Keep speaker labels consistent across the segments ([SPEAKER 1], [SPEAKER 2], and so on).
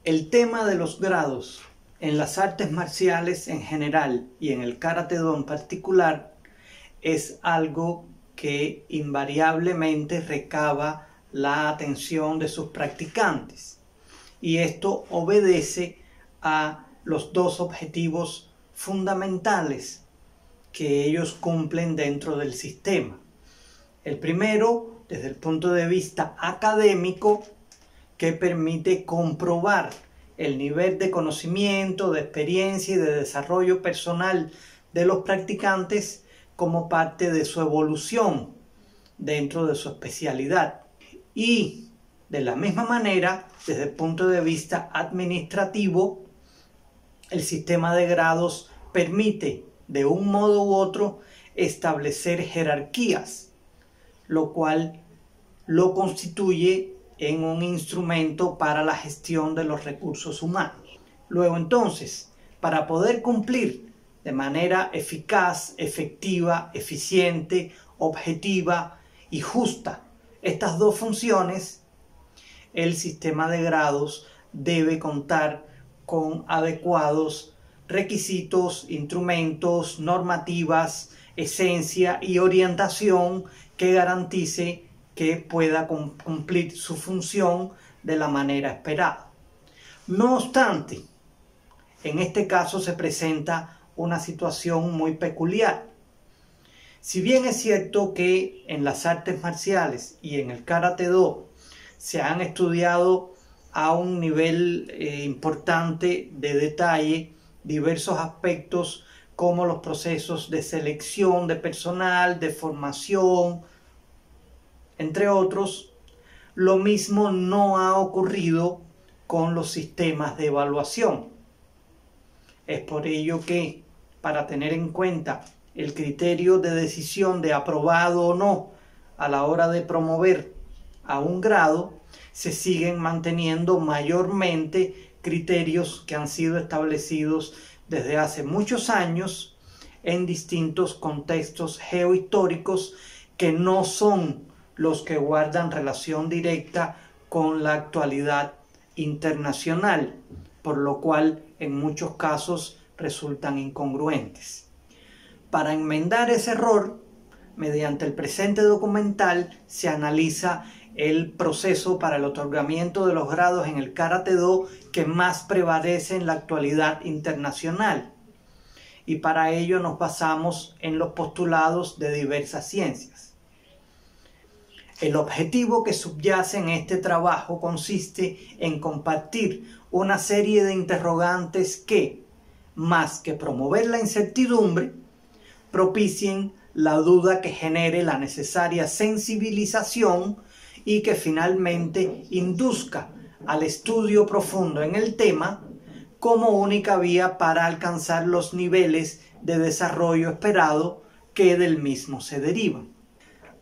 [SPEAKER 1] El tema de los grados en las artes marciales en general y en el Karate-Do en particular es algo que invariablemente recaba la atención de sus practicantes, y esto obedece a los dos objetivos fundamentales que ellos cumplen dentro del sistema. El primero, desde el punto de vista académico, que permite comprobar el nivel de conocimiento, de experiencia y de desarrollo personal de los practicantes como parte de su evolución dentro de su especialidad. Y de la misma manera, desde el punto de vista administrativo, el sistema de grados permite de un modo u otro establecer jerarquías, lo cual lo constituye en un instrumento para la gestión de los recursos humanos. Luego entonces, para poder cumplir de manera eficaz, efectiva, eficiente, objetiva y justa estas dos funciones, el sistema de grados debe contar con adecuados requisitos, instrumentos, normativas, esencia y orientación que garantice que pueda cumplir su función de la manera esperada. No obstante, en este caso se presenta una situación muy peculiar. Si bien es cierto que en las artes marciales y en el Karate-Do se han estudiado a un nivel importante de detalle diversos aspectos como los procesos de selección de personal, de formación, entre otros, lo mismo no ha ocurrido con los sistemas de evaluación. Es por ello que, para tener en cuenta el criterio de decisión de aprobado o no a la hora de promover a un grado, se siguen manteniendo mayormente criterios que han sido establecidos desde hace muchos años en distintos contextos geohistóricos que no son los que guardan relación directa con la actualidad internacional, por lo cual en muchos casos resultan incongruentes. Para enmendar ese error, mediante el presente documental se analiza el proceso para el otorgamiento de los grados en el Karate-Do que más prevalece en la actualidad internacional, y para ello nos basamos en los postulados de diversas ciencias. El objetivo que subyace en este trabajo consiste en compartir una serie de interrogantes que, más que promover la incertidumbre, propicien la duda que genere la necesaria sensibilización y que finalmente induzca al estudio profundo en el tema como única vía para alcanzar los niveles de desarrollo esperado que del mismo se derivan.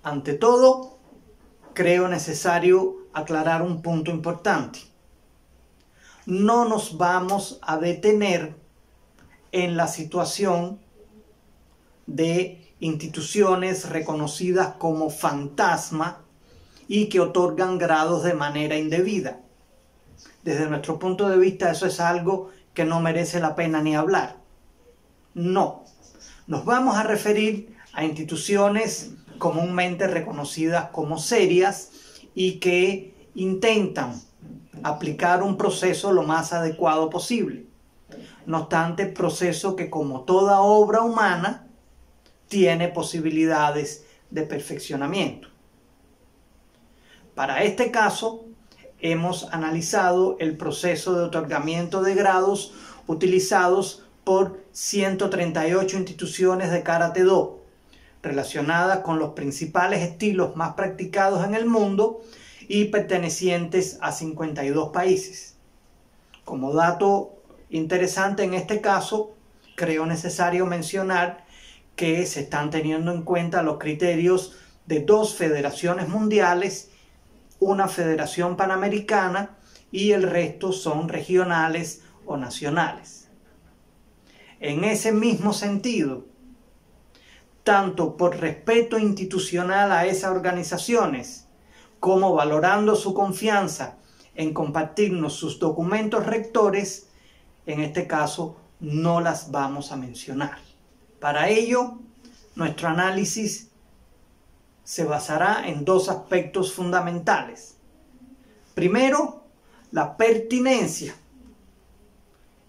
[SPEAKER 1] Ante todo, creo necesario aclarar un punto importante. No nos vamos a detener en la situación de instituciones reconocidas como fantasma y que otorgan grados de manera indebida. Desde nuestro punto de vista, eso es algo que no merece la pena ni hablar. No, nos vamos a referir a instituciones comúnmente reconocidas como serias y que intentan aplicar un proceso lo más adecuado posible. No obstante, proceso que, como toda obra humana, tiene posibilidades de perfeccionamiento. Para este caso, hemos analizado el proceso de otorgamiento de grados utilizados por 138 instituciones de Karate-Do, relacionadas con los principales estilos más practicados en el mundo y pertenecientes a 52 países. Como dato interesante en este caso, creo necesario mencionar que se están teniendo en cuenta los criterios de 2 federaciones mundiales, una federación panamericana y el resto son regionales o nacionales. En ese mismo sentido, tanto por respeto institucional a esas organizaciones como valorando su confianza en compartirnos sus documentos rectores, en este caso no las vamos a mencionar. Para ello, nuestro análisis se basará en dos aspectos fundamentales. Primero, la pertinencia.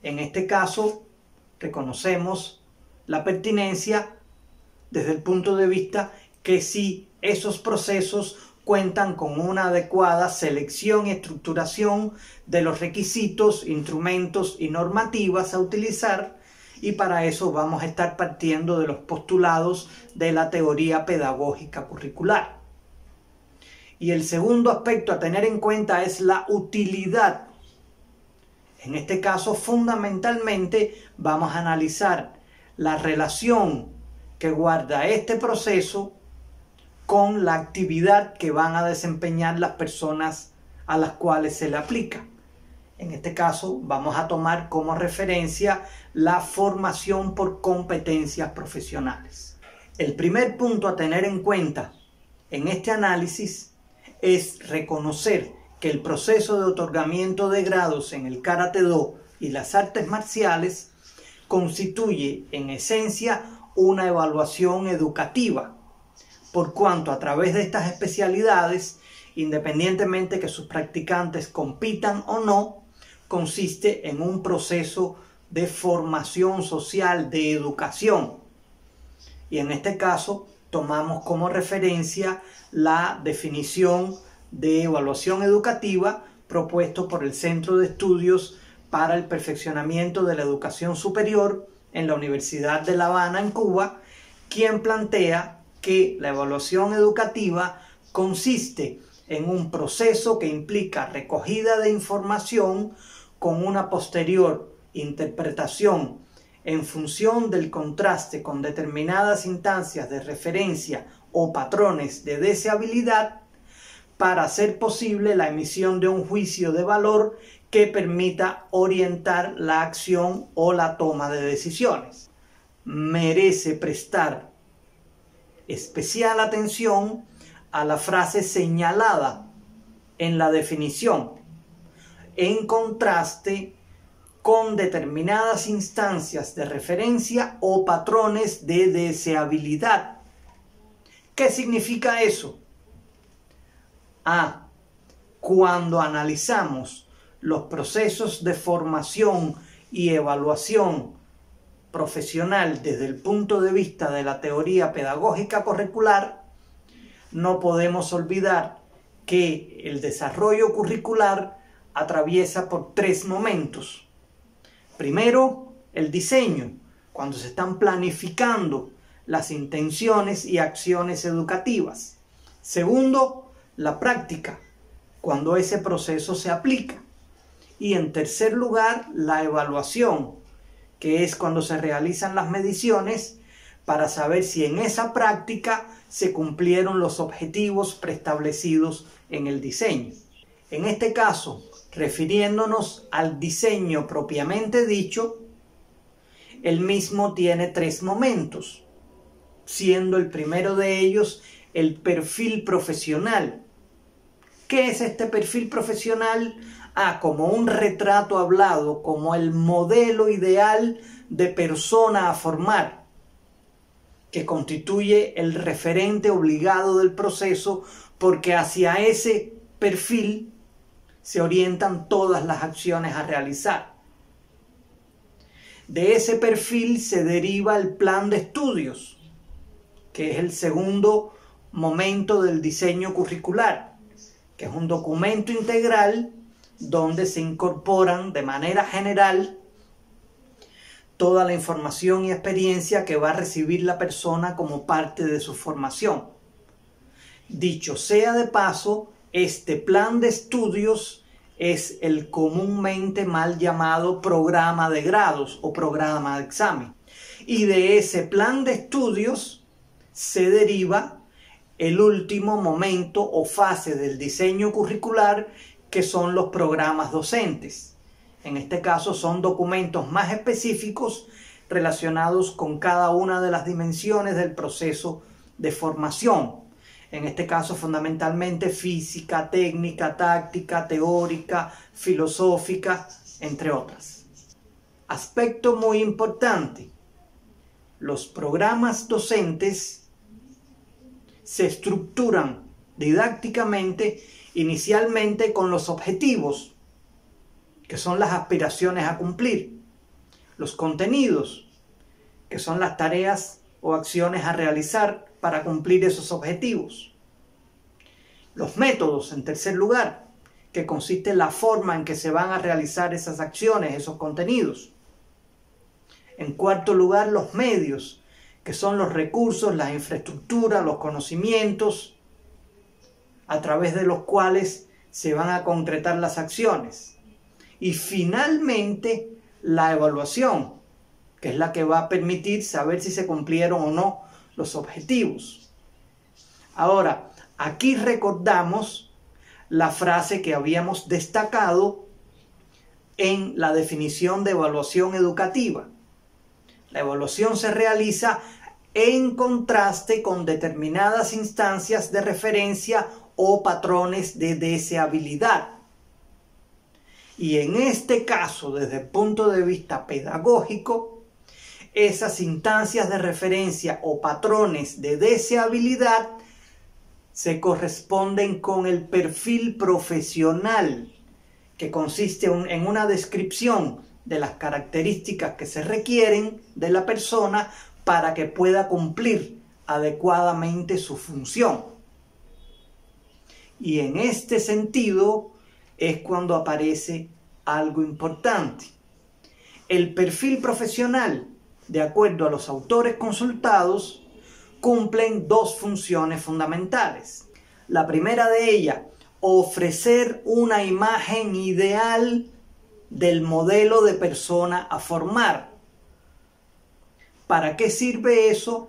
[SPEAKER 1] En este caso, reconocemos la pertinencia desde el punto de vista que si esos procesos cuentan con una adecuada selección y estructuración de los requisitos, instrumentos y normativas a utilizar, y para eso vamos a estar partiendo de los postulados de la teoría pedagógica curricular. Y el segundo aspecto a tener en cuenta es la utilidad. En este caso, fundamentalmente, vamos a analizar la relación que guarda este proceso con la actividad que van a desempeñar las personas a las cuales se le aplica. En este caso, vamos a tomar como referencia la formación por competencias profesionales. El primer punto a tener en cuenta en este análisis es reconocer que el proceso de otorgamiento de grados en el Karate-Do y las artes marciales constituye en esencia una evaluación educativa, por cuanto a través de estas especialidades, independientemente que sus practicantes compitan o no, consiste en un proceso de formación social, de educación. Y en este caso tomamos como referencia la definición de evaluación educativa propuesto por el Centro de Estudios para el Perfeccionamiento de la Educación Superior en la Universidad de La Habana, en Cuba, quien plantea que la evaluación educativa consiste en un proceso que implica recogida de información con una posterior interpretación en función del contraste con determinadas instancias de referencia o patrones de deseabilidad para hacer posible la emisión de un juicio de valor que permita orientar la acción o la toma de decisiones. Merece prestar especial atención a la frase señalada en la definición, en contraste con determinadas instancias de referencia o patrones de deseabilidad. ¿Qué significa eso? Cuando analizamos los procesos de formación y evaluación profesional desde el punto de vista de la teoría pedagógica curricular, no podemos olvidar que el desarrollo curricular atraviesa por tres momentos. Primero, el diseño, cuando se están planificando las intenciones y acciones educativas. Segundo, la práctica, cuando ese proceso se aplica. Y en tercer lugar, la evaluación, que es cuando se realizan las mediciones para saber si en esa práctica se cumplieron los objetivos preestablecidos en el diseño. En este caso, refiriéndonos al diseño propiamente dicho, el mismo tiene tres momentos, siendo el primero de ellos el perfil profesional. ¿Qué es este perfil profesional? Como un retrato hablado, como el modelo ideal de persona a formar, que constituye el referente obligado del proceso, porque hacia ese perfil se orientan todas las acciones a realizar. De ese perfil se deriva el plan de estudios, que es el segundo momento del diseño curricular, que es un documento integral donde se incorporan de manera general toda la información y experiencia que va a recibir la persona como parte de su formación. Dicho sea de paso, este plan de estudios es el comúnmente mal llamado programa de grados o programa de examen. Y de ese plan de estudios se deriva el último momento o fase del diseño curricular, que son los programas docentes. En este caso son documentos más específicos relacionados con cada una de las dimensiones del proceso de formación. En este caso, fundamentalmente física, técnica, táctica, teórica, filosófica, entre otras. Aspecto muy importante: los programas docentes se estructuran didácticamente inicialmente con los objetivos, que son las aspiraciones a cumplir, los contenidos, que son las tareas o acciones a realizar para cumplir esos objetivos, los métodos, en tercer lugar, que consiste en la forma en que se van a realizar esas acciones, esos contenidos. En cuarto lugar, los medios, que son los recursos, las infraestructuras, los conocimientos a través de los cuales se van a concretar las acciones. Y finalmente, la evaluación, que es la que va a permitir saber si se cumplieron o no los objetivos. Ahora, aquí recordamos la frase que habíamos destacado en la definición de evaluación educativa. La evaluación se realiza en contraste con determinadas instancias de referencia o patrones de deseabilidad. Y en este caso, desde el punto de vista pedagógico, esas instancias de referencia o patrones de deseabilidad se corresponden con el perfil profesional, que consiste en una descripción de las características que se requieren de la persona para que pueda cumplir adecuadamente su función. Y en este sentido es cuando aparece algo importante. El perfil profesional, de acuerdo a los autores consultados, cumplen dos funciones fundamentales. La primera de ellas, ofrecer una imagen ideal del modelo de persona a formar. ¿Para qué sirve eso?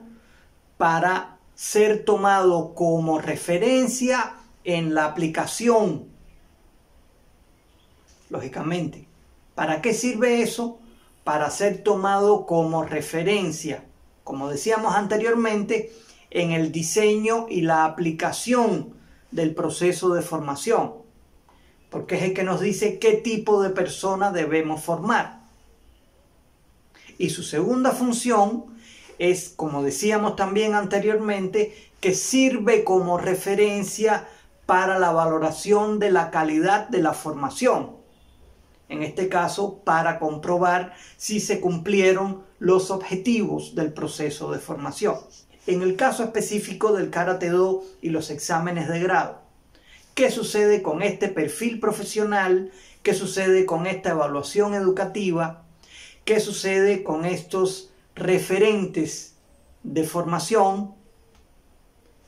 [SPEAKER 1] Para ser tomado como referencia en la aplicación. Lógicamente. ¿Para qué sirve eso? Para ser tomado como referencia, como decíamos anteriormente, en el diseño y la aplicación del proceso de formación, porque es el que nos dice qué tipo de persona debemos formar. Y su segunda función es, como decíamos también anteriormente, que sirve como referencia para la valoración de la calidad de la formación. En este caso, para comprobar si se cumplieron los objetivos del proceso de formación. En el caso específico del Karate-Do y los exámenes de grado, ¿qué sucede con este perfil profesional? ¿Qué sucede con esta evaluación educativa? ¿Qué sucede con estos referentes de formación?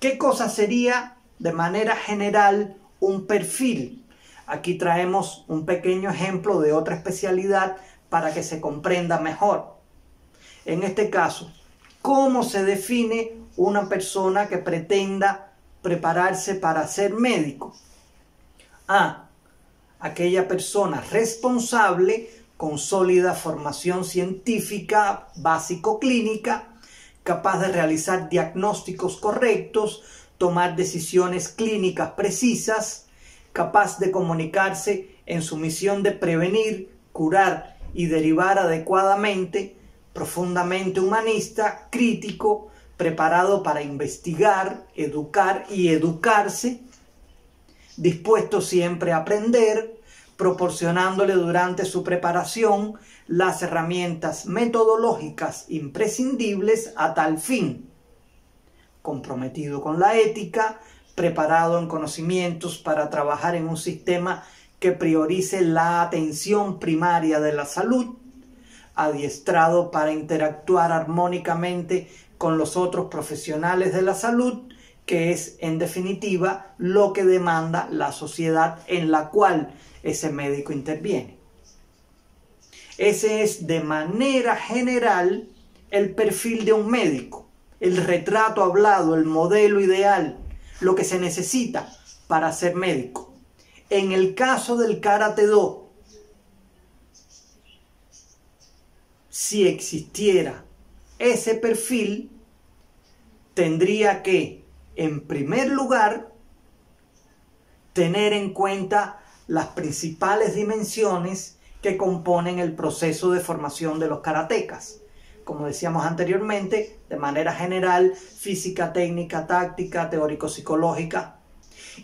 [SPEAKER 1] ¿Qué cosa sería de manera general un perfil? Aquí traemos un pequeño ejemplo de otra especialidad para que se comprenda mejor. En este caso, ¿cómo se define una persona que pretenda prepararse para ser médico? Aquella persona responsable con sólida formación científica básico-clínica, capaz de realizar diagnósticos correctos, tomar decisiones clínicas precisas, capaz de comunicarse en su misión de prevenir, curar y derivar adecuadamente, profundamente humanista, crítico, preparado para investigar, educar y educarse, dispuesto siempre a aprender, proporcionándole durante su preparación las herramientas metodológicas imprescindibles a tal fin, comprometido con la ética, preparado en conocimientos para trabajar en un sistema que priorice la atención primaria de la salud, adiestrado para interactuar armónicamente con los otros profesionales de la salud, que es en definitiva lo que demanda la sociedad en la cual ese médico interviene. Ese es de manera general el perfil de un médico, el retrato hablado, el modelo ideal, lo que se necesita para ser médico. En el caso del Karate-Do, si existiera ese perfil, tendría que en primer lugar, tener en cuenta las principales dimensiones que componen el proceso de formación de los karatecas. Como decíamos anteriormente, de manera general, física, técnica, táctica, teórico-psicológica.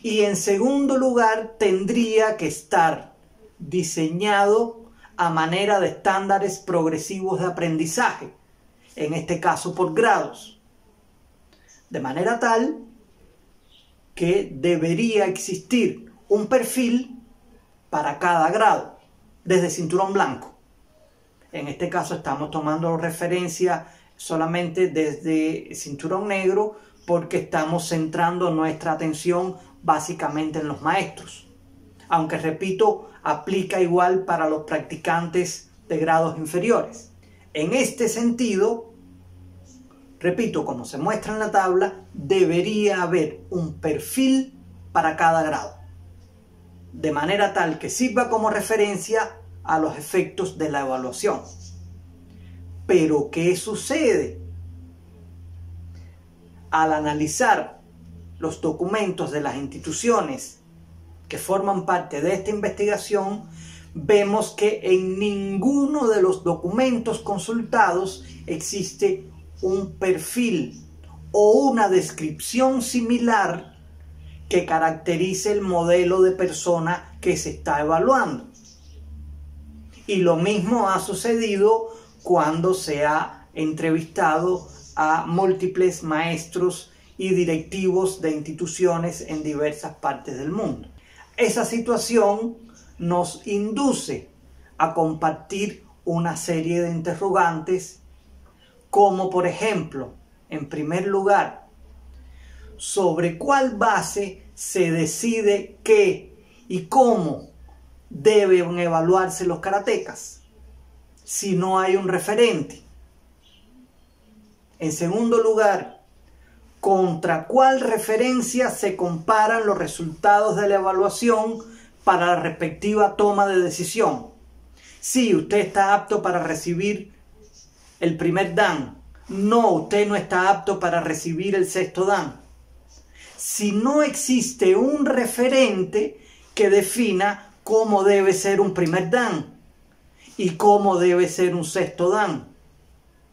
[SPEAKER 1] Y en segundo lugar, tendría que estar diseñado a manera de estándares progresivos de aprendizaje, en este caso por grados, de manera tal que debería existir un perfil para cada grado, desde cinturón blanco. En este caso estamos tomando referencia solamente desde cinturón negro porque estamos centrando nuestra atención básicamente en los maestros. Aunque repito, aplica igual para los practicantes de grados inferiores. En este sentido, repito, como se muestra en la tabla, debería haber un perfil para cada grado, de manera tal que sirva como referencia a los efectos de la evaluación. Pero, ¿qué sucede? Al analizar los documentos de las instituciones que forman parte de esta investigación, vemos que en ninguno de los documentos consultados existe un perfil o una descripción similar que caracterice el modelo de persona que se está evaluando. Y lo mismo ha sucedido cuando se ha entrevistado a múltiples maestros y directivos de instituciones en diversas partes del mundo. Esa situación nos induce a compartir una serie de interrogantes, como por ejemplo, en primer lugar, sobre cuál base se decide qué y cómo deben evaluarse los karatecas si no hay un referente. En segundo lugar, ¿contra cuál referencia se comparan los resultados de la evaluación para la respectiva toma de decisión? Sí, usted está apto para recibir el primer dan. No, usted no está apto para recibir el sexto dan. Si no existe un referente que defina cómo debe ser un primer dan y cómo debe ser un sexto dan,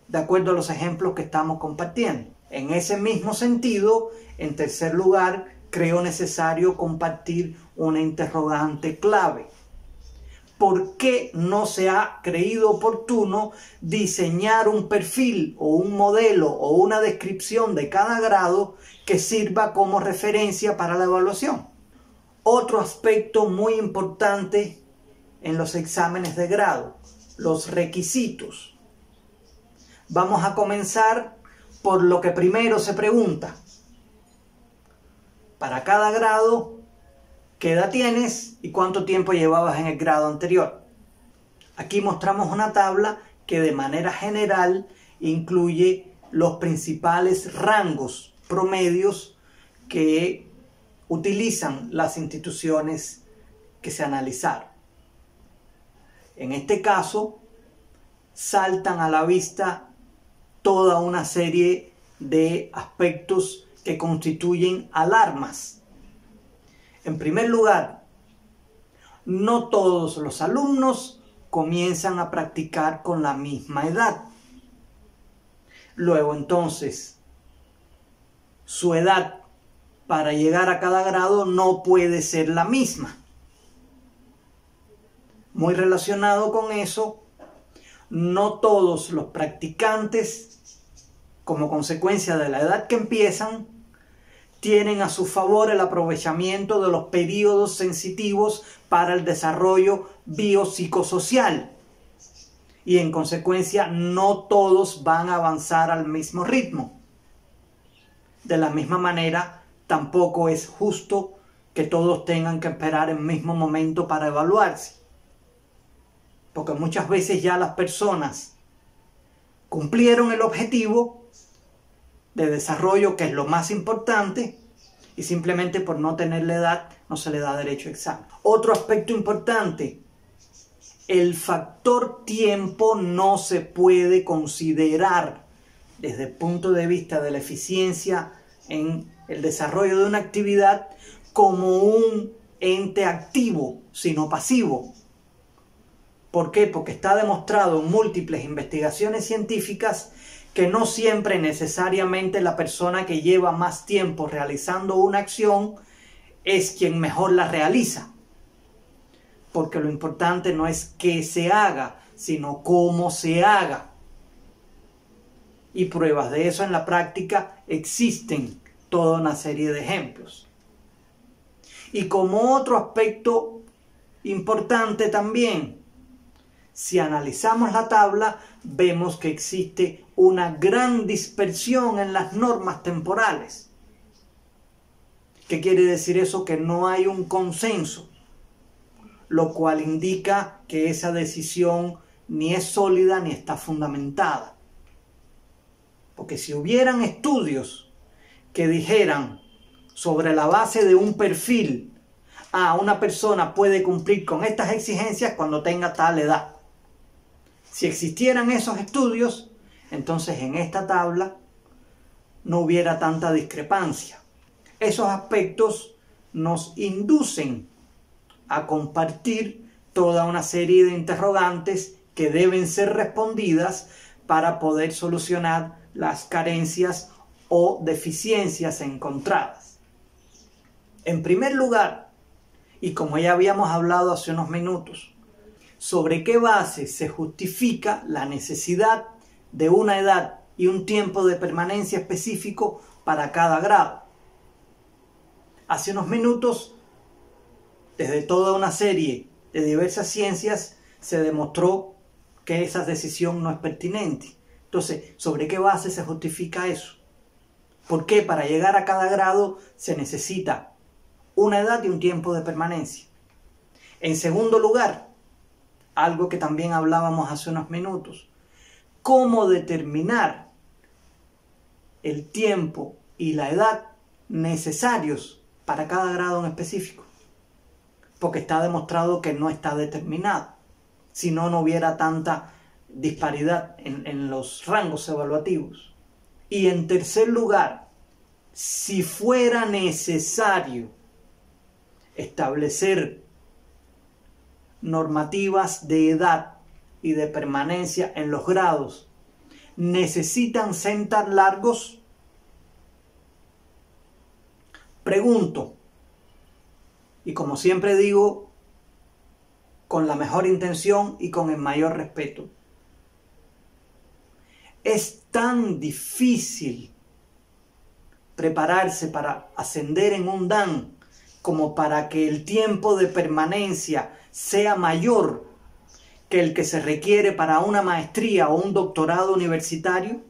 [SPEAKER 1] de acuerdo a los ejemplos que estamos compartiendo. En ese mismo sentido, en tercer lugar, creo necesario compartir una interrogante clave. ¿Por qué no se ha creído oportuno diseñar un perfil o un modelo o una descripción de cada grado que sirva como referencia para la evaluación? Otro aspecto muy importante en los exámenes de grado, los requisitos. Vamos a comenzar por lo que primero se pregunta. Para cada grado, ¿qué edad tienes y cuánto tiempo llevabas en el grado anterior? Aquí mostramos una tabla que de manera general incluye los principales rangos promedios que utilizan las instituciones que se analizaron. En este caso, saltan a la vista toda una serie de aspectos que constituyen alarmas. En primer lugar, no todos los alumnos comienzan a practicar con la misma edad. Luego, entonces, su edad para llegar a cada grado no puede ser la misma. Muy relacionado con eso, no todos los practicantes, como consecuencia de la edad que empiezan, tienen a su favor el aprovechamiento de los periodos sensitivos para el desarrollo biopsicosocial. Y en consecuencia no todos van a avanzar al mismo ritmo. De la misma manera, tampoco es justo que todos tengan que esperar el mismo momento para evaluarse. Porque muchas veces ya las personas cumplieron el objetivo de desarrollo, que es lo más importante, y simplemente por no tener la edad no se le da derecho a examen. Otro aspecto importante, el factor tiempo no se puede considerar desde el punto de vista de la eficiencia en el desarrollo de una actividad como un ente activo, sino pasivo. ¿Por qué? Porque está demostrado en múltiples investigaciones científicas que no siempre necesariamente la persona que lleva más tiempo realizando una acción es quien mejor la realiza. Porque lo importante no es que se haga, sino cómo se haga. Y pruebas de eso en la práctica existen toda una serie de ejemplos. Y como otro aspecto importante también, si analizamos la tabla, vemos que existe una gran dispersión en las normas temporales. ¿Qué quiere decir eso? Que no hay un consenso, lo cual indica que esa decisión ni es sólida ni está fundamentada. Porque si hubieran estudios que dijeran sobre la base de un perfil, una persona puede cumplir con estas exigencias cuando tenga tal edad. Si existieran esos estudios, entonces en esta tabla no hubiera tanta discrepancia. Esos aspectos nos inducen a compartir toda una serie de interrogantes que deben ser respondidas para poder solucionar las carencias o deficiencias encontradas. En primer lugar, y como ya habíamos hablado hace unos minutos, ¿sobre qué base se justifica la necesidad de una edad y un tiempo de permanencia específico para cada grado? Hace unos minutos, desde toda una serie de diversas ciencias, se demostró que esa decisión no es pertinente. Entonces, ¿sobre qué base se justifica eso? ¿Por qué para llegar a cada grado se necesita una edad y un tiempo de permanencia? En segundo lugar, algo que también hablábamos hace unos minutos, ¿cómo determinar el tiempo y la edad necesarios para cada grado en específico? Porque está demostrado que no está determinado. Si no, no hubiera tanta disparidad en los rangos evaluativos. Y en tercer lugar, si fuera necesario establecer normativas de edad y de permanencia en los grados, ¿necesitan ser tan largos? Pregunto, y como siempre digo, con la mejor intención y con el mayor respeto, ¿es tan difícil prepararse para ascender en un Dan como para que el tiempo de permanencia sea mayor que el que se requiere para una maestría o un doctorado universitario?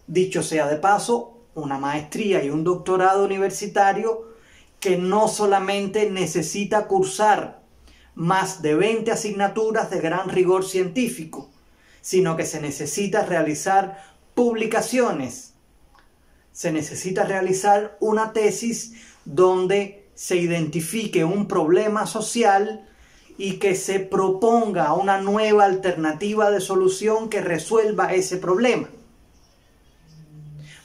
[SPEAKER 1] Dicho sea de paso, una maestría y un doctorado universitario que no solamente necesita cursar más de 20 asignaturas de gran rigor científico, sino que se necesita realizar publicaciones, se necesita realizar una tesis donde se identifique un problema social y que se proponga una nueva alternativa de solución que resuelva ese problema,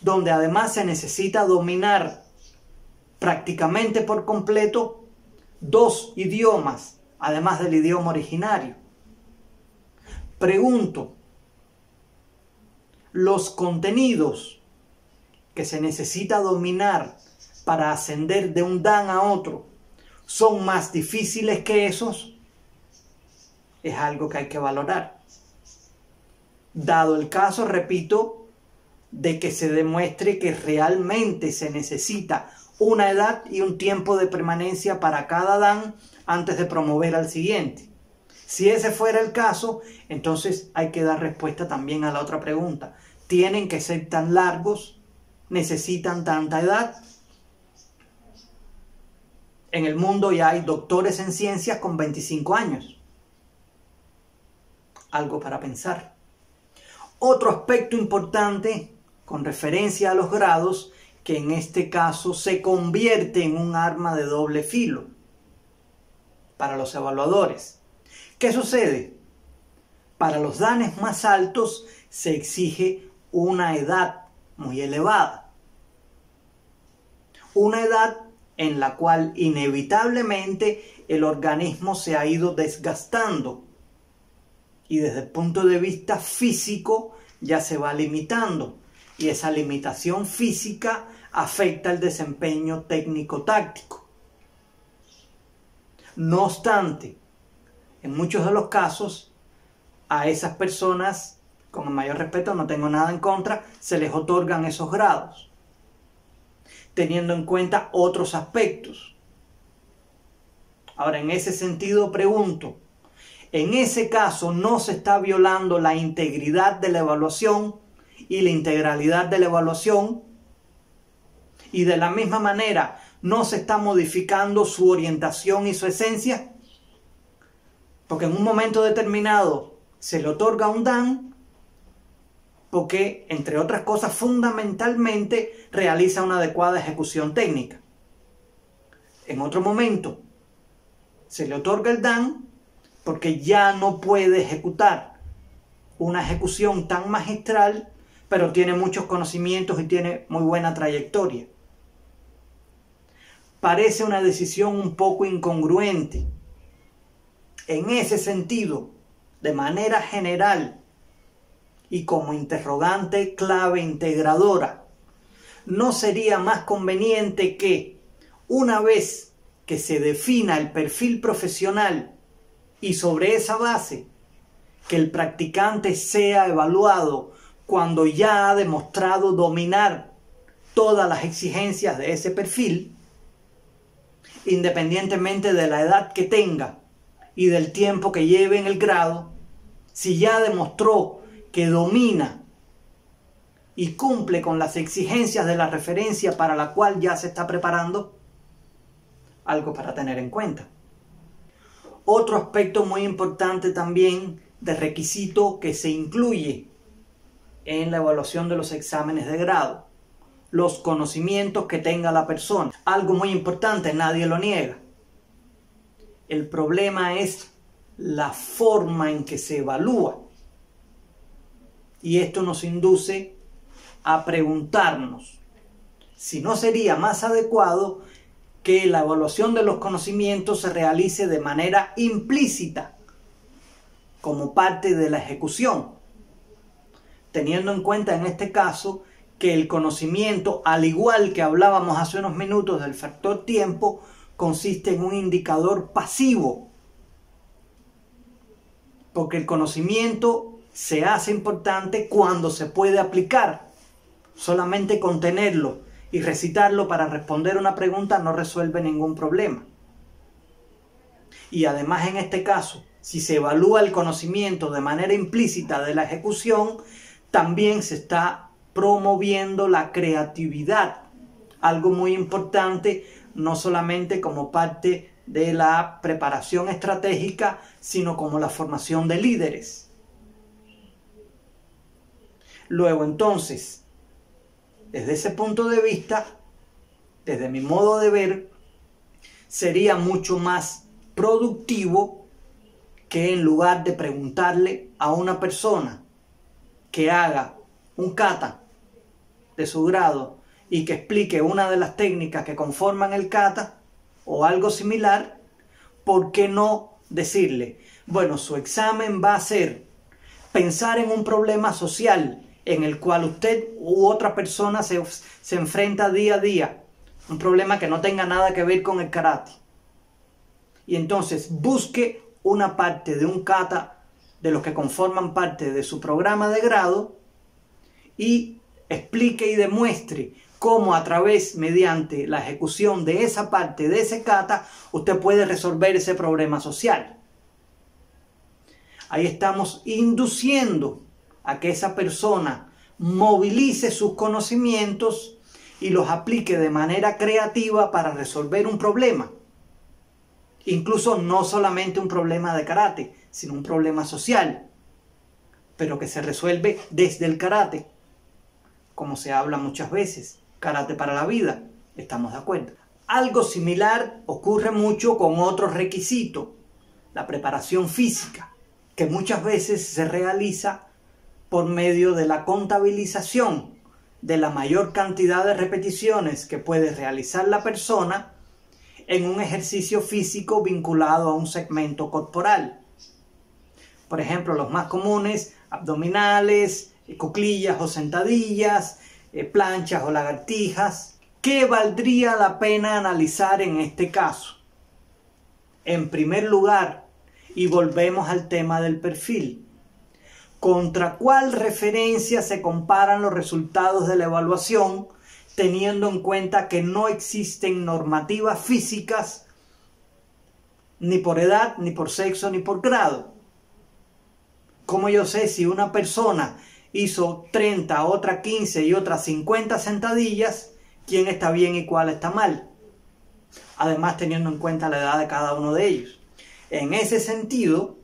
[SPEAKER 1] donde además se necesita dominar prácticamente por completo 2 idiomas, además del idioma originario. Pregunto, ¿los contenidos que se necesita dominar para ascender de un Dan a otro son más difíciles que esos? Es algo que hay que valorar. Dado el caso, repito, de que se demuestre que realmente se necesita una edad y un tiempo de permanencia para cada Dan antes de promover al siguiente. Si ese fuera el caso, entonces hay que dar respuesta también a la otra pregunta. ¿Tienen que ser tan largos? ¿Necesitan tanta edad? En el mundo ya hay doctores en ciencias con 25 años. Algo para pensar. Otro aspecto importante con referencia a los grados, que en este caso se convierte en un arma de doble filo para los evaluadores. ¿Qué sucede? Para los danes más altos se exige una edad muy elevada. una edad en la cual inevitablemente el organismo se ha ido desgastando y desde el punto de vista físico ya se va limitando, y esa limitación física afecta el desempeño técnico-táctico. No obstante, en muchos de los casos, a esas personas, con el mayor respeto, no tengo nada en contra, se les otorgan esos grados, teniendo en cuenta otros aspectos. Ahora, en ese sentido pregunto, en ese caso no se está violando la integridad de la evaluación y la integralidad de la evaluación, y de la misma manera no se está modificando su orientación y su esencia, porque en un momento determinado se le otorga un DAN porque, entre otras cosas, fundamentalmente realiza una adecuada ejecución técnica. En otro momento se le otorga el DAN porque ya no puede ejecutar una ejecución tan magistral, pero tiene muchos conocimientos y tiene muy buena trayectoria. Parece una decisión un poco incongruente. En ese sentido, de manera general y como interrogante clave integradora, ¿no sería más conveniente que, una vez que se defina el perfil profesional y sobre esa base, que el practicante sea evaluado cuando ya ha demostrado dominar todas las exigencias de ese perfil, independientemente de la edad que tenga y del tiempo que lleve en el grado, si ya demostró que domina y cumple con las exigencias de la referencia para la cual ya se está preparando? Algo para tener en cuenta. Otro aspecto muy importante también de requisito que se incluye en la evaluación de los exámenes de grado: los conocimientos que tenga la persona. Algo muy importante, nadie lo niega. El problema es la forma en que se evalúa. Y esto nos induce a preguntarnos si no sería más adecuado que la evaluación de los conocimientos se realice de manera implícita, como parte de la ejecución, teniendo en cuenta en este caso que el conocimiento, al igual que hablábamos hace unos minutos del factor tiempo, consiste en un indicador pasivo, porque el conocimiento se hace importante cuando se puede aplicar. Solamente con tenerlo y recitarlo para responder una pregunta no resuelve ningún problema. Y además, en este caso, si se evalúa el conocimiento de manera implícita de la ejecución, también se está promoviendo la creatividad, algo muy importante, no solamente como parte de la preparación estratégica, sino como la formación de líderes. Luego, entonces, desde ese punto de vista, desde mi modo de ver, sería mucho más productivo que, en lugar de preguntarle a una persona que haga un kata de su grado y que explique una de las técnicas que conforman el kata o algo similar, ¿por qué no decirle: bueno, su examen va a ser pensar en un problema social en el cual usted u otra persona se enfrenta día a día, un problema que no tenga nada que ver con el karate? Y entonces busque una parte de un kata de los que conforman parte de su programa de grado y explique y demuestre cómo, a través, mediante la ejecución de esa parte de ese kata, usted puede resolver ese problema social. Ahí estamos induciendo a que esa persona movilice sus conocimientos y los aplique de manera creativa para resolver un problema. Incluso no solamente un problema de karate, sino un problema social, pero que se resuelve desde el karate, como se habla muchas veces, karate para la vida, estamos de acuerdo. Algo similar ocurre mucho con otro requisito, la preparación física, que muchas veces se realiza por medio de la contabilización de la mayor cantidad de repeticiones que puede realizar la persona en un ejercicio físico vinculado a un segmento corporal. Por ejemplo, los más comunes: abdominales, cuclillas o sentadillas, planchas o lagartijas. ¿Qué valdría la pena analizar en este caso? En primer lugar, y volvemos al tema del perfil, ¿contra cuál referencia se comparan los resultados de la evaluación, teniendo en cuenta que no existen normativas físicas ni por edad, ni por sexo, ni por grado? ¿Cómo yo sé si una persona hizo 30, otra 15 y otra 50 sentadillas, quién está bien y cuál está mal? Además, teniendo en cuenta la edad de cada uno de ellos. En ese sentido,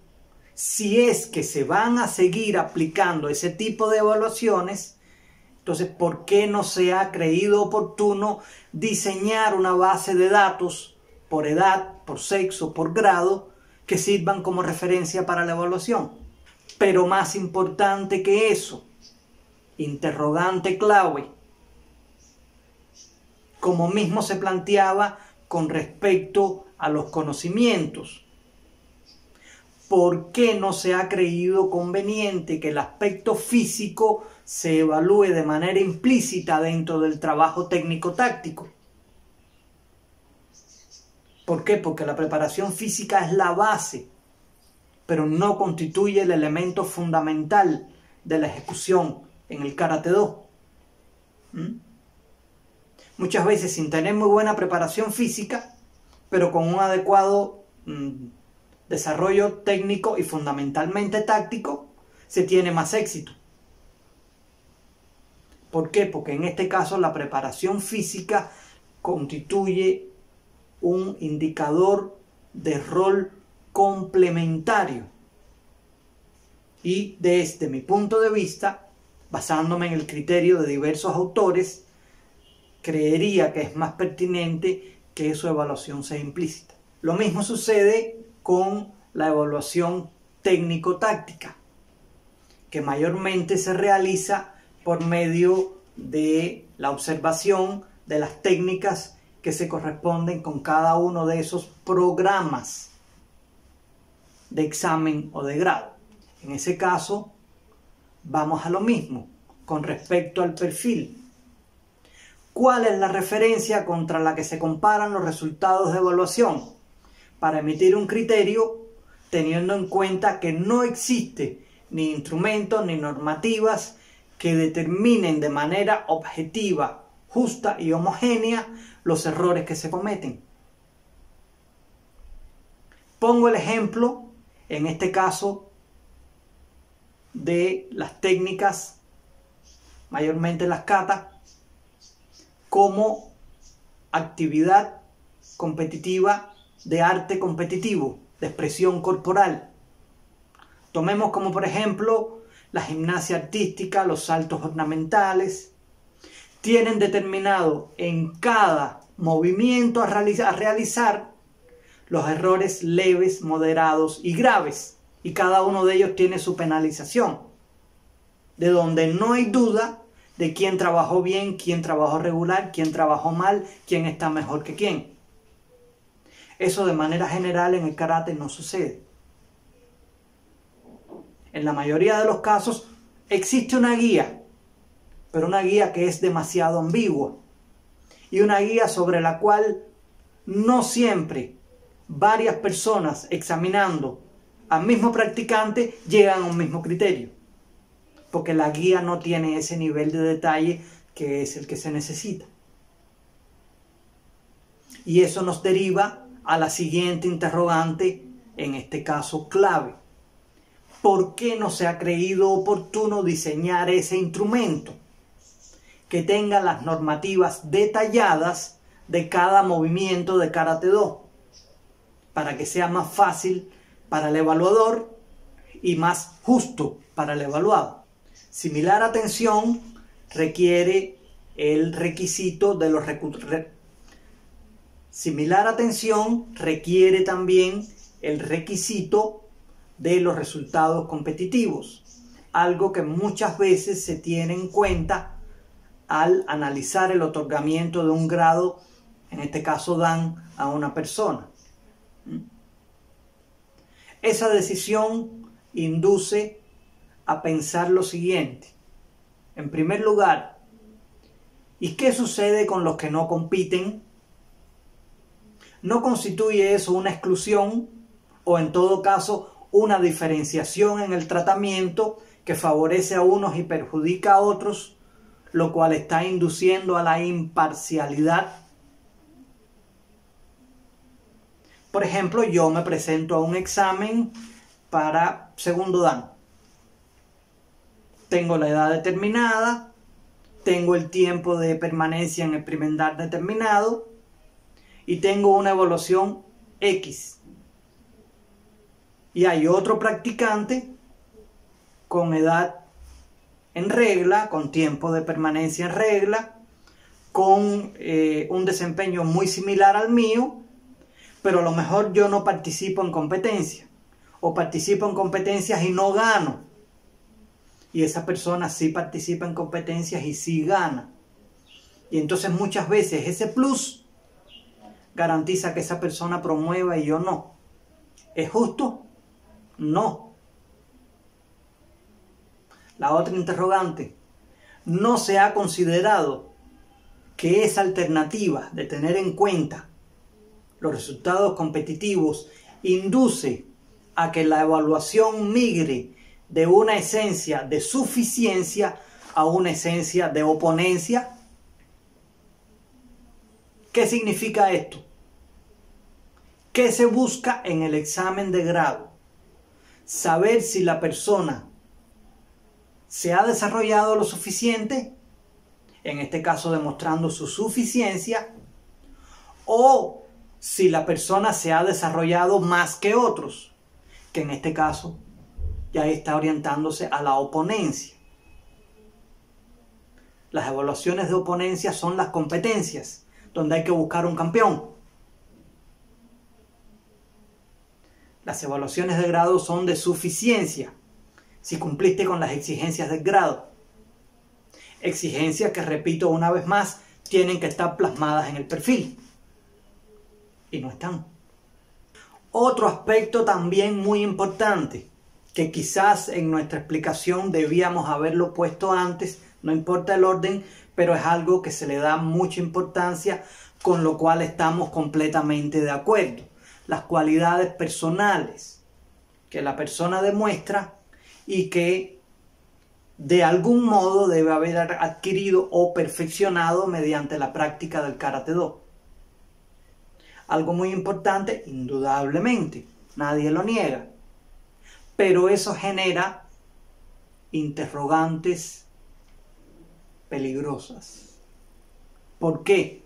[SPEAKER 1] si es que se van a seguir aplicando ese tipo de evaluaciones, entonces, ¿por qué no se ha creído oportuno diseñar una base de datos por edad, por sexo, por grado, que sirvan como referencia para la evaluación? Pero más importante que eso, interrogante clave, como mismo se planteaba con respecto a los conocimientos. ¿Por qué no se ha creído conveniente que el aspecto físico se evalúe de manera implícita dentro del trabajo técnico-táctico? ¿Por qué? Porque la preparación física es la base, pero no constituye el elemento fundamental de la ejecución en el Karate-Do. Muchas veces, sin tener muy buena preparación física, pero con un adecuado desarrollo técnico y fundamentalmente táctico, se tiene más éxito. ¿Por qué? Porque en este caso la preparación física constituye un indicador de rol complementario. Y desde mi punto de vista, basándome en el criterio de diversos autores, creería que es más pertinente que su evaluación sea implícita. Lo mismo sucede con la evaluación técnico-táctica, que mayormente se realiza por medio de la observación de las técnicas que se corresponden con cada uno de esos programas de examen o de grado. En ese caso, vamos a lo mismo con respecto al perfil. ¿Cuál es la referencia contra la que se comparan los resultados de evaluación para emitir un criterio, teniendo en cuenta que no existe ni instrumentos ni normativas que determinen de manera objetiva, justa y homogénea los errores que se cometen? Pongo el ejemplo, en este caso, de las técnicas, mayormente las kata, como actividad competitiva de arte competitivo, de expresión corporal. Tomemos como por ejemplo la gimnasia artística, los saltos ornamentales. Tienen determinado en cada movimiento a realizar los errores leves, moderados y graves, y cada uno de ellos tiene su penalización, de donde no hay duda de quién trabajó bien, quién trabajó regular, quién trabajó mal, quién está mejor que quién. Eso de manera general en el karate no sucede. En la mayoría de los casos existe una guía, pero una guía que es demasiado ambigua y una guía sobre la cual no siempre varias personas examinando al mismo practicante llegan a un mismo criterio, porque la guía no tiene ese nivel de detalle que es el que se necesita. Y eso nos deriva a la siguiente interrogante, en este caso clave. ¿Por qué no se ha creído oportuno diseñar ese instrumento que tenga las normativas detalladas de cada movimiento de Karate-Do, para que sea más fácil para el evaluador y más justo para el evaluado? Similar atención requiere el requisito de los Similar atención requiere también el requisito de los resultados competitivos, algo que muchas veces se tiene en cuenta al analizar el otorgamiento de un grado, en este caso dan a una persona. Esa decisión induce a pensar lo siguiente. En primer lugar, ¿y qué sucede con los que no compiten? ¿No constituye eso una exclusión o en todo caso una diferenciación en el tratamiento que favorece a unos y perjudica a otros, lo cual está induciendo a la imparcialidad? Por ejemplo, yo me presento a un examen para segundo dan. Tengo la edad determinada, tengo el tiempo de permanencia en el primer dan determinado y tengo una evaluación X. Y hay otro practicante con edad en regla, con tiempo de permanencia en regla, con un desempeño muy similar al mío, pero a lo mejor yo no participo en competencia, o participo en competencias y no gano, y esa persona sí participa en competencias y sí gana. Y entonces muchas veces ese plus garantiza que esa persona promueva y yo no. ¿Es justo? No. La otra interrogante: ¿no se ha considerado que esa alternativa de tener en cuenta los resultados competitivos induce a que la evaluación migre de una esencia de suficiencia a una esencia de oponencia? ¿Qué significa esto? ¿Qué se busca en el examen de grado? Saber si la persona se ha desarrollado lo suficiente, en este caso demostrando su suficiencia, o si la persona se ha desarrollado más que otros, que en este caso ya está orientándose a la oponencia. Las evaluaciones de oponencia son las competencias, donde hay que buscar un campeón. Las evaluaciones de grado son de suficiencia, si cumpliste con las exigencias del grado. Exigencias que, repito una vez más, tienen que estar plasmadas en el perfil. Y no están. Otro aspecto también muy importante, que quizás en nuestra explicación debíamos haberlo puesto antes, no importa el orden, pero es algo que se le da mucha importancia, con lo cual estamos completamente de acuerdo. Las cualidades personales que la persona demuestra y que de algún modo debe haber adquirido o perfeccionado mediante la práctica del Karate-Do. Algo muy importante, indudablemente, nadie lo niega, pero eso genera interrogantes peligrosas. ¿Por qué?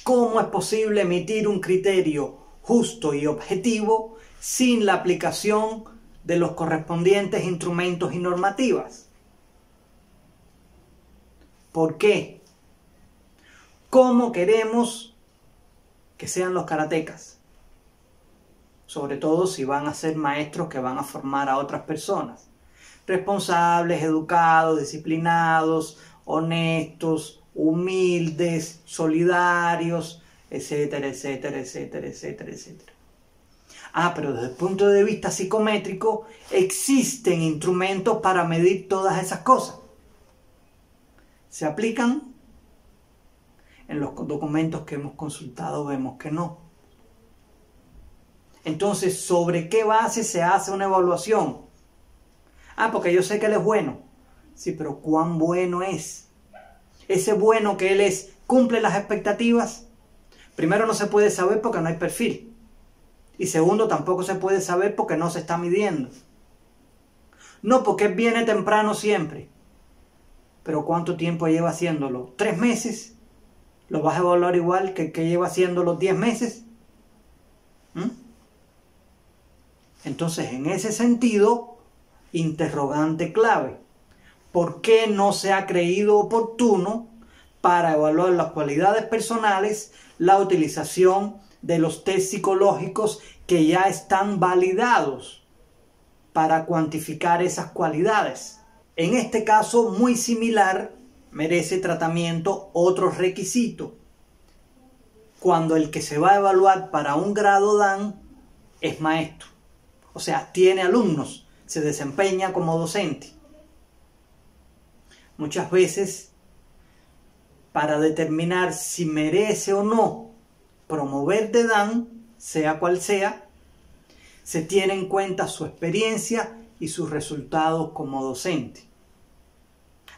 [SPEAKER 1] ¿Cómo es posible emitir un criterio justo y objetivo sin la aplicación de los correspondientes instrumentos y normativas? ¿Por qué? ¿Cómo queremos que sean los karatecas? Sobre todo si van a ser maestros que van a formar a otras personas. Responsables, educados, disciplinados, honestos, humildes, solidarios, etcétera, etcétera, etcétera, etcétera, etcétera. Pero desde el punto de vista psicométrico existen instrumentos para medir todas esas cosas. ¿Se aplican? En los documentos que hemos consultado vemos que no. Entonces, ¿sobre qué base se hace una evaluación? Porque yo sé que él es bueno. Sí, pero ¿cuán bueno es? Ese bueno que él es, ¿cumple las expectativas? Primero, no se puede saber porque no hay perfil. Y segundo, tampoco se puede saber porque no se está midiendo. No, porque él viene temprano siempre. Pero ¿cuánto tiempo lleva haciéndolo? ¿3 meses? ¿Lo vas a evaluar igual que el que lleva haciéndolo 10 meses? Entonces, en ese sentido, interrogante clave. ¿Por qué no se ha creído oportuno para evaluar las cualidades personales la utilización de los test psicológicos que ya están validados para cuantificar esas cualidades? En este caso, muy similar merece tratamiento otro requisito. Cuando el que se va a evaluar para un grado Dan es maestro, o sea, tiene alumnos, se desempeña como docente. Muchas veces, para determinar si merece o no promover de Dan, sea cual sea, se tiene en cuenta su experiencia y sus resultados como docente.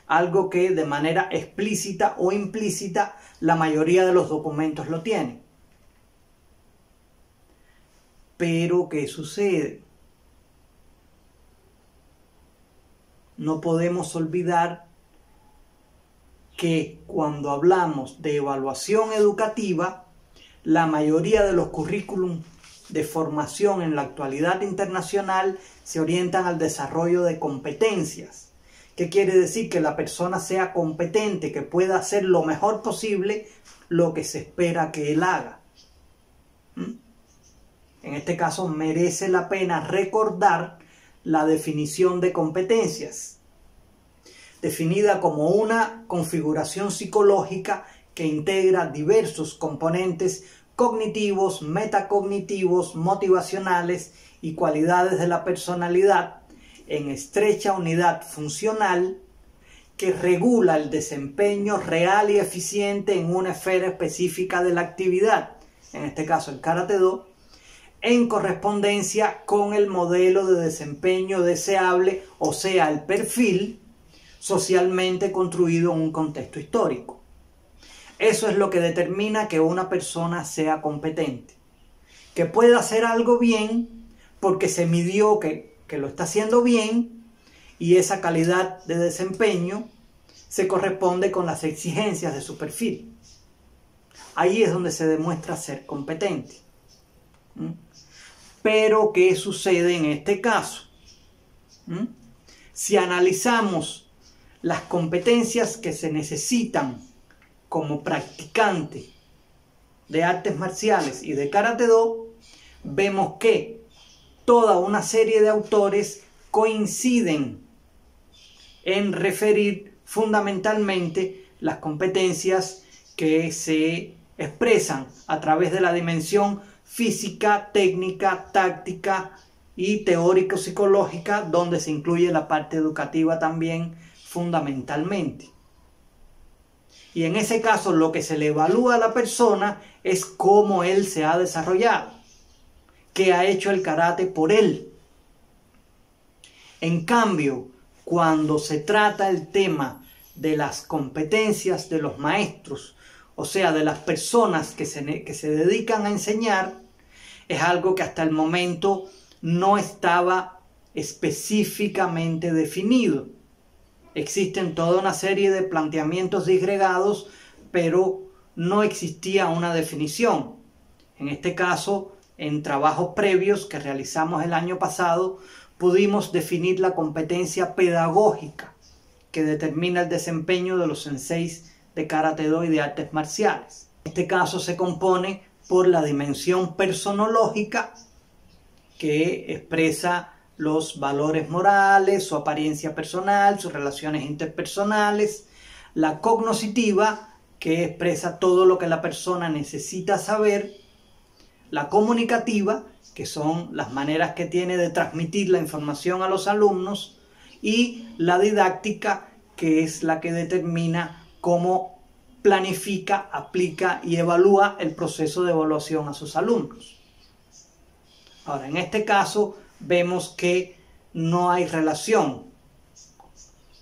[SPEAKER 1] Algo que de manera explícita o implícita la mayoría de los documentos lo tienen. Pero, ¿qué sucede? No podemos olvidar que cuando hablamos de evaluación educativa, la mayoría de los currículum de formación en la actualidad internacional se orientan al desarrollo de competencias. ¿Qué quiere decir? Que la persona sea competente, que pueda hacer lo mejor posible lo que se espera que él haga. En este caso, merece la pena recordar la definición de competencias, definida como una configuración psicológica que integra diversos componentes cognitivos, metacognitivos, motivacionales y cualidades de la personalidad en estrecha unidad funcional que regula el desempeño real y eficiente en una esfera específica de la actividad, en este caso el Karate-Do, en correspondencia con el modelo de desempeño deseable, o sea, el perfil socialmente construido en un contexto histórico. Eso es lo que determina que una persona sea competente, que pueda hacer algo bien porque se midió que lo está haciendo bien y esa calidad de desempeño se corresponde con las exigencias de su perfil. Ahí es donde se demuestra ser competente. Pero, ¿qué sucede en este caso? Si analizamos las competencias que se necesitan como practicante de artes marciales y de Karate-Do, vemos que toda una serie de autores coinciden en referir fundamentalmente las competencias que se expresan a través de la dimensión física, técnica, táctica y teórico-psicológica, donde se incluye la parte educativa también fundamentalmente. Y en ese caso lo que se le evalúa a la persona es cómo él se ha desarrollado, qué ha hecho el karate por él. En cambio, cuando se trata el tema de las competencias de los maestros, o sea, de las personas que se dedican a enseñar, es algo que hasta el momento no estaba específicamente definido. Existen toda una serie de planteamientos disgregados, pero no existía una definición. En este caso, en trabajos previos que realizamos el año pasado, pudimos definir la competencia pedagógica que determina el desempeño de los senseis de Karate-Do y de artes marciales. En este caso se compone por la dimensión personológica, que expresa los valores morales, su apariencia personal, sus relaciones interpersonales; la cognoscitiva, que expresa todo lo que la persona necesita saber; la comunicativa, que son las maneras que tiene de transmitir la información a los alumnos; y la didáctica, que es la que determina cómo planifica, aplica y evalúa el proceso de evaluación a sus alumnos. Ahora, en este caso vemos que no hay relación.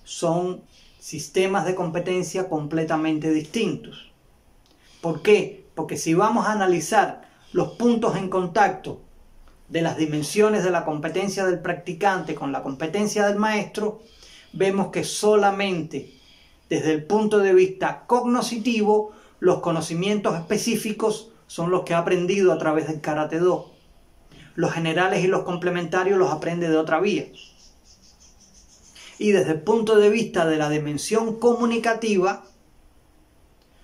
[SPEAKER 1] Son sistemas de competencia completamente distintos. ¿Por qué? Porque si vamos a analizar los puntos en contacto de las dimensiones de la competencia del practicante con la competencia del maestro, vemos que solamente desde el punto de vista cognoscitivo, los conocimientos específicos son los que ha aprendido a través del Karate-Do. Los generales y los complementarios los aprende de otra vía. Y desde el punto de vista de la dimensión comunicativa,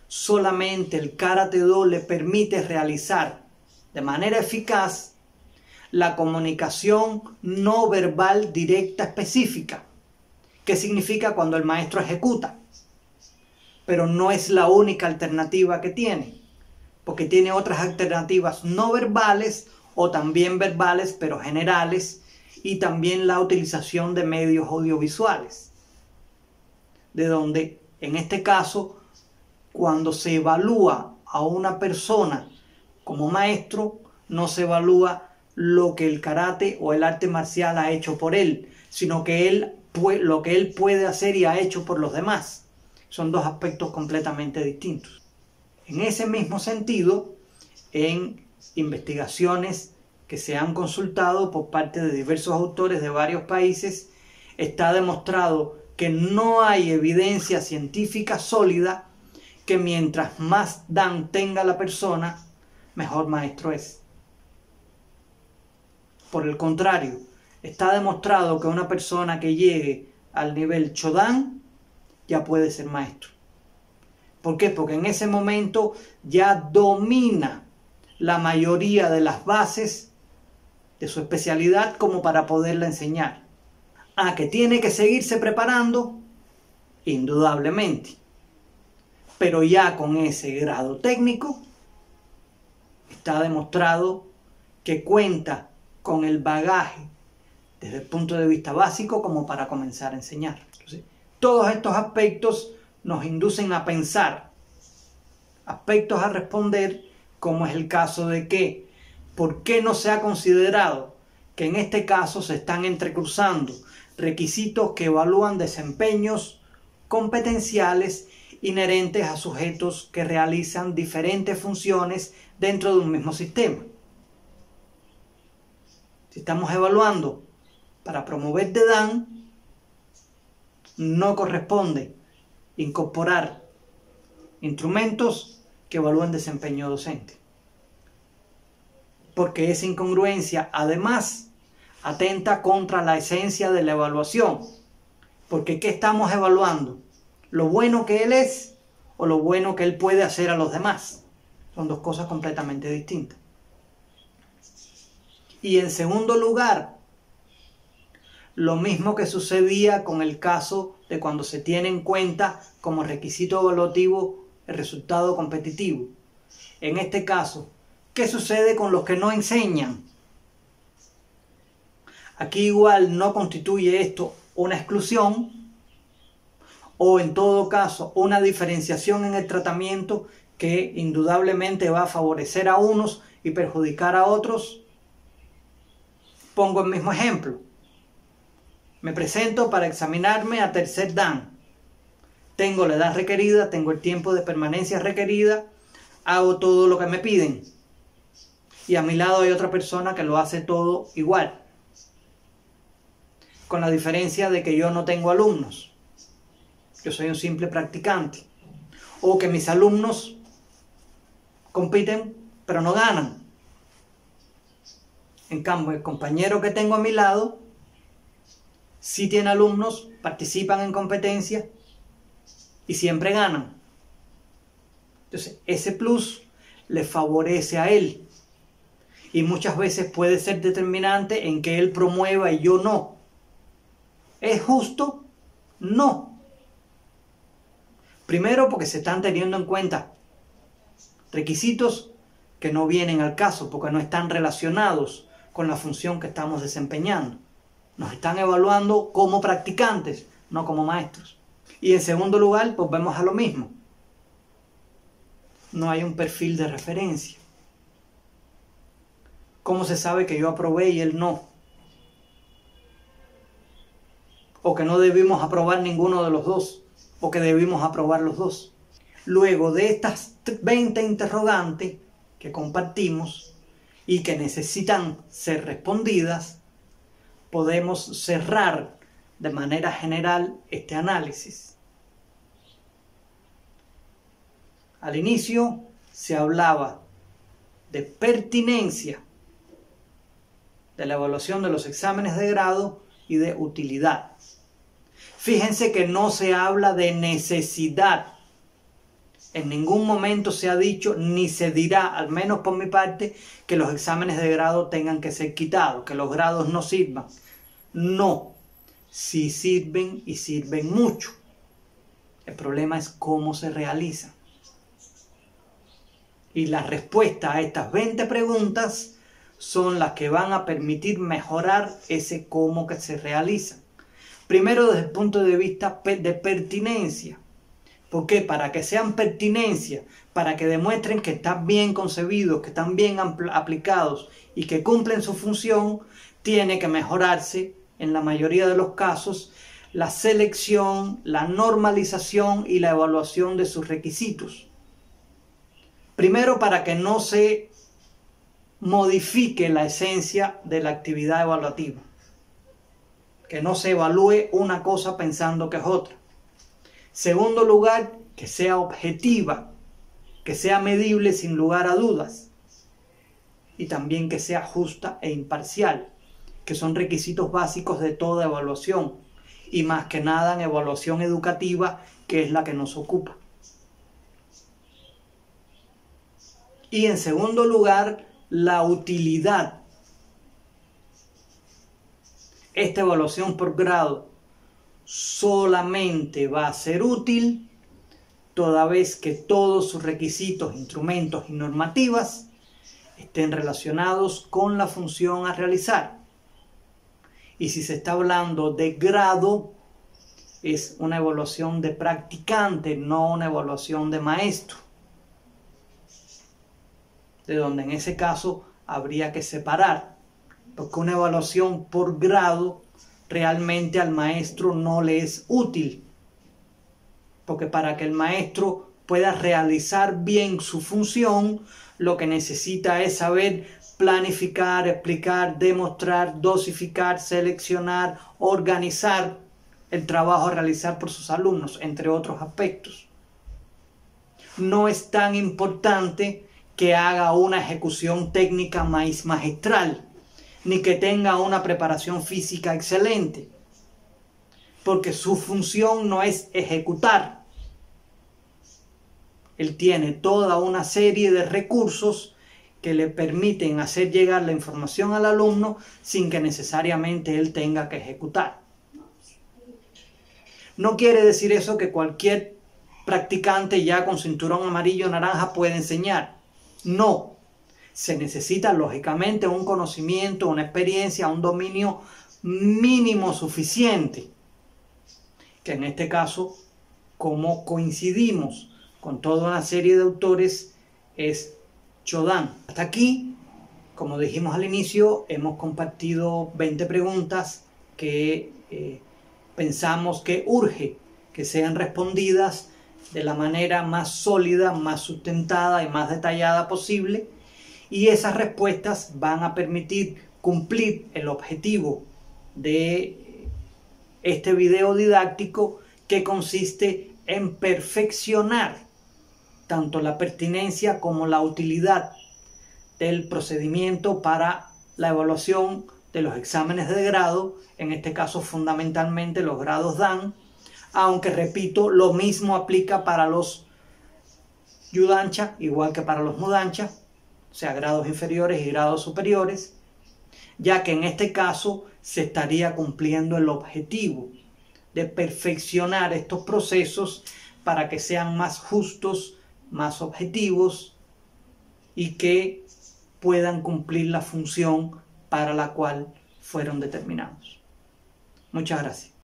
[SPEAKER 1] solamente el Karate-Do le permite realizar de manera eficaz la comunicación no verbal directa específica. ¿Qué significa cuando el maestro ejecuta? pero no es la única alternativa que tiene, porque tiene otras alternativas no verbales o también verbales, pero generales, y también la utilización de medios audiovisuales, de donde en este caso, cuando se evalúa a una persona como maestro, no se evalúa lo que el karate o el arte marcial ha hecho por él, sino que lo que él puede hacer y ha hecho por los demás. Son dos aspectos completamente distintos. En ese mismo sentido, en investigaciones que se han consultado por parte de diversos autores de varios países, está demostrado que no hay evidencia científica sólida que mientras más dan tenga la persona, mejor maestro es. Por el contrario, está demostrado que una persona que llegue al nivel Shodan ya puede ser maestro. ¿Por qué? Porque en ese momento ya domina la mayoría de las bases de su especialidad como para poderla enseñar. Que tiene que seguirse preparando, indudablemente. Pero ya con ese grado técnico está demostrado que cuenta con el bagaje desde el punto de vista básico como para comenzar a enseñar. Entonces, todos estos aspectos nos inducen a pensar, aspectos a responder, como es el caso de que, ¿por qué no se ha considerado que en este caso se están entrecruzando requisitos que evalúan desempeños competenciales inherentes a sujetos que realizan diferentes funciones dentro de un mismo sistema? Si estamos evaluando para promover DEDAN, no corresponde incorporar instrumentos que evalúen desempeño docente, porque esa incongruencia además atenta contra la esencia de la evaluación, porque ¿qué estamos evaluando? ¿Lo bueno que él es o lo bueno que él puede hacer a los demás? Son dos cosas completamente distintas. Y en segundo lugar, lo mismo que sucedía con el caso de cuando se tiene en cuenta como requisito evaluativo el resultado competitivo. En este caso, ¿qué sucede con los que no enseñan? Aquí igual no constituye esto una exclusión o en todo caso una diferenciación en el tratamiento que indudablemente va a favorecer a unos y perjudicar a otros. Pongo el mismo ejemplo. Me presento para examinarme a tercer dan. Tengo la edad requerida, tengo el tiempo de permanencia requerida, hago todo lo que me piden. Y a mi lado hay otra persona que lo hace todo igual. Con la diferencia de que yo no tengo alumnos. Yo soy un simple practicante. O que mis alumnos compiten pero no ganan. En cambio, el compañero que tengo a mi lado sí tiene alumnos, participan en competencia y siempre ganan. Entonces, ese plus le favorece a él. Y muchas veces puede ser determinante en que él promueva y yo no. ¿Es justo? No. Primero, porque se están teniendo en cuenta requisitos que no vienen al caso, porque no están relacionados con la función que estamos desempeñando. Nos están evaluando como practicantes, no como maestros. Y en segundo lugar, pues vemos a lo mismo. No hay un perfil de referencia. ¿Cómo se sabe que yo aprobé y él no? O que no debimos aprobar ninguno de los dos, o que debimos aprobar los dos. Luego de estas 20 interrogantes que compartimos y que necesitan ser respondidas, podemos cerrar de manera general este análisis. Al inicio se hablaba de pertinencia de la evaluación de los exámenes de grado y de utilidad. Fíjense que no se habla de necesidad. En ningún momento se ha dicho, ni se dirá, al menos por mi parte, que los exámenes de grado tengan que ser quitados, que los grados no sirvan. No, sí sirven y sirven mucho. El problema es cómo se realiza. Y la respuesta a estas 20 preguntas son las que van a permitir mejorar ese cómo que se realiza. Primero, desde el punto de vista de pertinencia. ¿Por qué? Para que sean pertinencia, para que demuestren que están bien concebidos, que están bien aplicados y que cumplen su función, tiene que mejorarse, en la mayoría de los casos, la selección, la normalización y la evaluación de sus requisitos. Primero, para que no se modifique la esencia de la actividad evaluativa. Que no se evalúe una cosa pensando que es otra. Segundo lugar, que sea objetiva, que sea medible sin lugar a dudas. Y también que sea justa e imparcial, que son requisitos básicos de toda evaluación. Y más que nada en evaluación educativa, que es la que nos ocupa. Y en segundo lugar, la utilidad. Esta evaluación por grado solamente va a ser útil toda vez que todos sus requisitos, instrumentos y normativas estén relacionados con la función a realizar. Y si se está hablando de grado, es una evaluación de practicante, no una evaluación de maestro. De donde en ese caso habría que separar, porque una evaluación por grado realmente al maestro no le es útil, porque para que el maestro pueda realizar bien su función, lo que necesita es saber planificar, explicar, demostrar, dosificar, seleccionar, organizar el trabajo a realizar por sus alumnos, entre otros aspectos. No es tan importante que haga una ejecución técnica magistral, ni que tenga una preparación física excelente, porque su función no es ejecutar. Él tiene toda una serie de recursos que le permiten hacer llegar la información al alumno sin que necesariamente él tenga que ejecutar. No quiere decir eso que cualquier practicante ya con cinturón amarillo o naranja puede enseñar. No, se necesita lógicamente un conocimiento, una experiencia, un dominio mínimo suficiente, que en este caso, como coincidimos con toda una serie de autores, es Chodan. Hasta aquí, como dijimos al inicio, hemos compartido 20 preguntas que pensamos que urge que sean respondidas de la manera más sólida, más sustentada y más detallada posible, y esas respuestas van a permitir cumplir el objetivo de este video didáctico, que consiste en perfeccionar tanto la pertinencia como la utilidad del procedimiento para la evaluación de los exámenes de grado, en este caso fundamentalmente los grados Dan, aunque repito, lo mismo aplica para los Yudancha, igual que para los Mudancha, o sea, grados inferiores y grados superiores, ya que en este caso se estaría cumpliendo el objetivo de perfeccionar estos procesos para que sean más justos, más objetivos y que puedan cumplir la función para la cual fueron determinados. Muchas gracias.